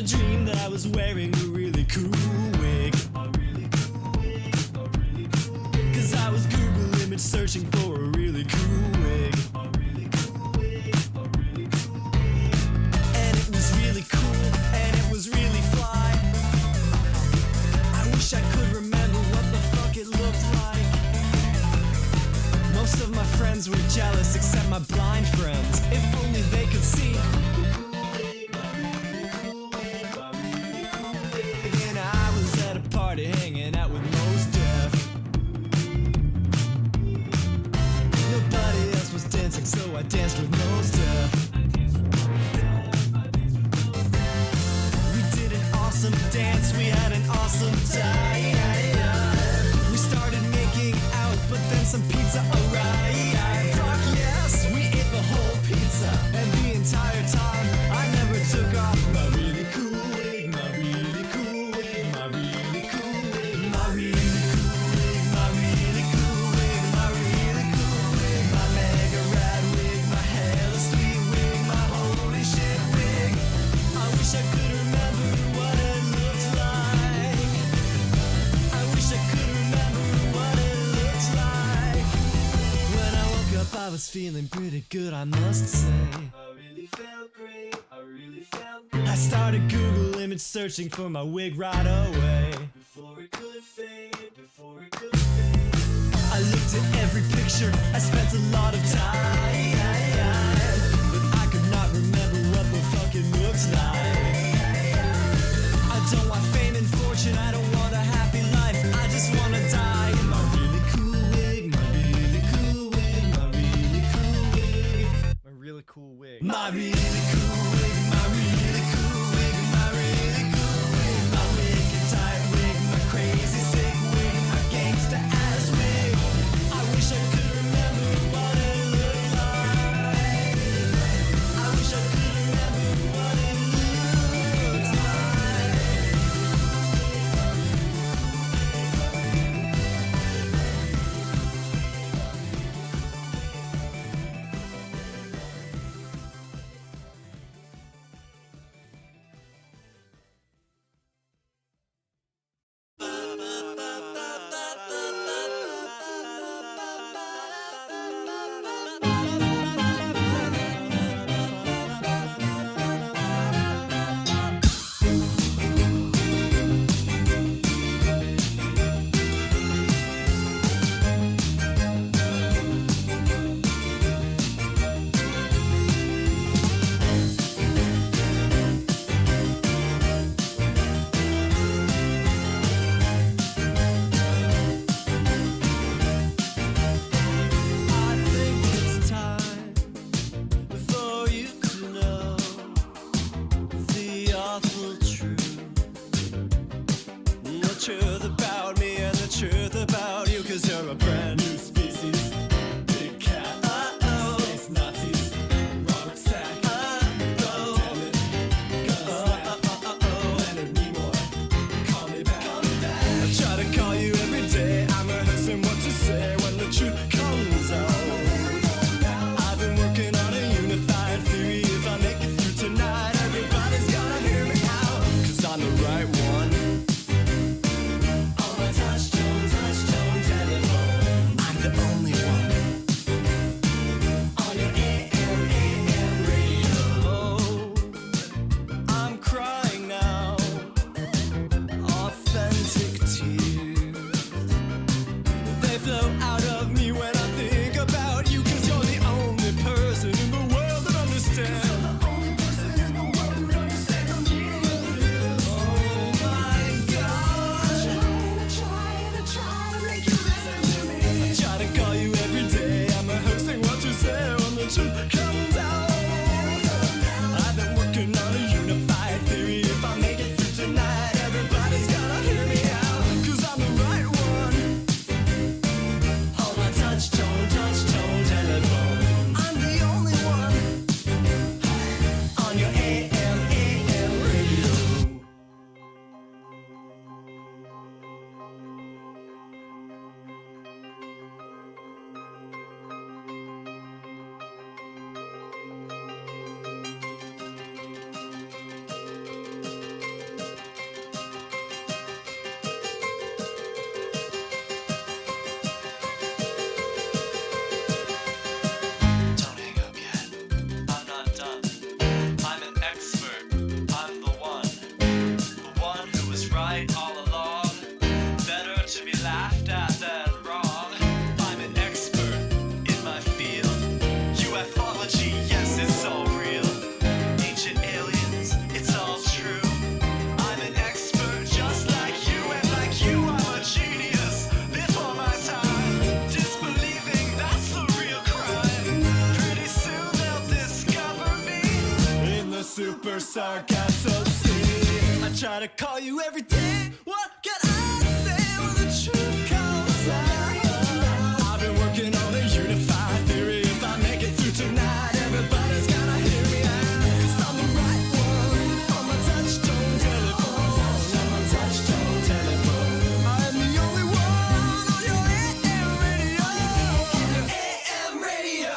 a dream that I was wearing a really cool wig. Cause I was Google image searching for a really cool wig. And it was really cool, and it was really fly. I wish I could remember what the fuck it looked like. Most of my friends were jealous, except my blind friends. If only they could see. And I was at a party hanging out with Mos Def. Nobody else was dancing, so I danced with Mos Def. We did an awesome dance, we had an awesome time. We started making out, but then some pizza arrived. Fuck yes, we ate the whole pizza. And the entire time, I never took off my really cool wig, my really cool wig, my really cool wig, my really cool wig, my really cool wig, my really cool wig, my mega rad wig, my hella sweet wig, my holy shit wig. I wish I could remember what it looked like. I wish I could remember what it looked like. When I woke up, I was feeling pretty good, I must say. I really felt great, I really felt great. I started Google image searching for my wig right away. Before it could fade, before it could fade. I looked at every picture, I spent a lot of time. But I could not remember what the fuck it looks like. I don't want fame and fortune, I don't want a happy life, I just wanna die in my really cool wig, my really cool wig, my really cool wig, my really cool wig, my really cool wig, my really cool wig, my really cool wig, my wicked tight wig, my crazy sick wig, my gangsta ass wig. I wish I could remember what it looked like. I wish I could remember what it looked like. I got thirsty. I try to call you every day. What can I say when the truth comes out? I've been working on a unified theory. If I make it through tonight, everybody's gotta hear me out. 'Cause I'm the right one on my touch-tone telephone. On my touch-tone telephone. I'm the only one on your AM radio. AM radio.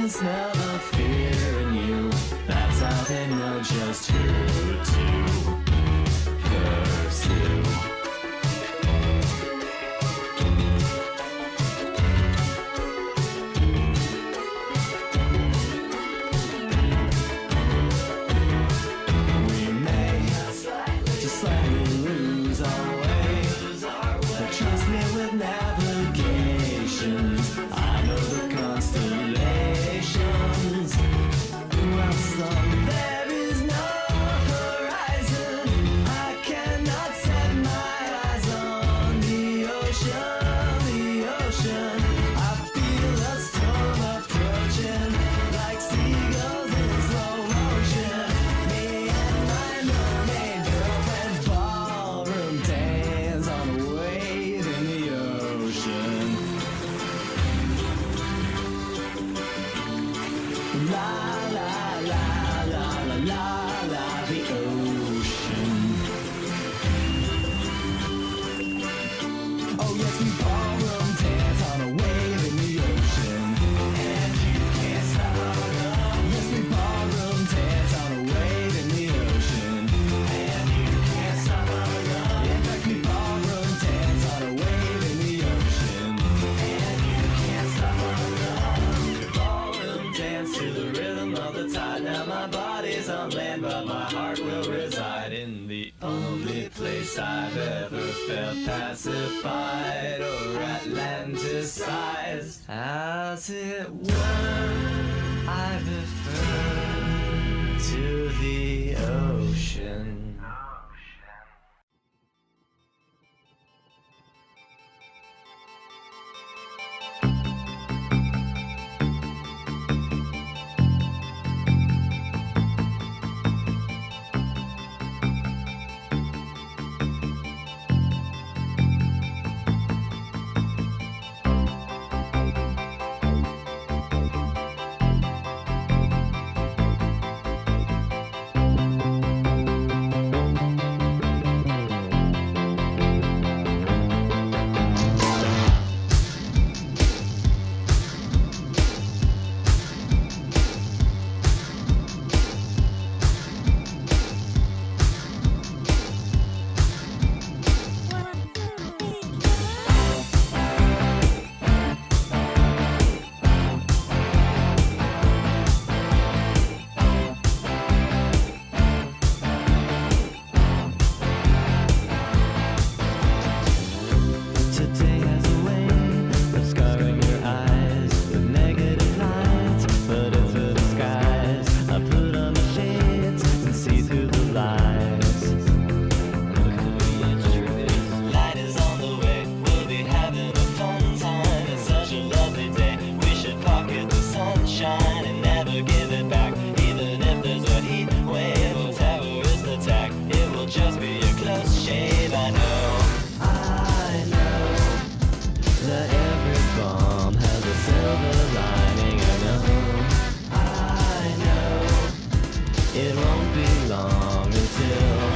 can smell the fear in you. That's how they know just who to pursue. We may just slightly lose our way, but trust me with navigations, I know the constellations. Well, son, there is no horizon. I cannot set my eyes on the ocean, the ocean. I feel a storm approaching, like seagulls in slow motion. Me and my no-name girlfriend ballroom dance on a wave in the ocean. La la la la la la la, the ocean. Oh yes, we ballroom dance on a wave in the ocean, and you can't stop us. Yes, we ballroom dance on a wave in the ocean, and you can't stop us. In fact, we ballroom dance on a wave in the ocean, and you can't stop us. Ballroom dance to the rhythm of the tide. Now my body's on land, but my heart will reside in the only place I've ever felt pacified or Atlanticized. As it were, I refer to the ocean. Today has a way of scarring your eyes with negative lights, but into the skies I put on the shades and see through the lies. Light is on the way, we'll be having a fun time. It's such a lovely day, we should pocket the sunshine and never give it back. Even if there's a heat wave or terrorist attack, it will just be a close shave. I know that every bomb has a silver lining. I know it won't be long until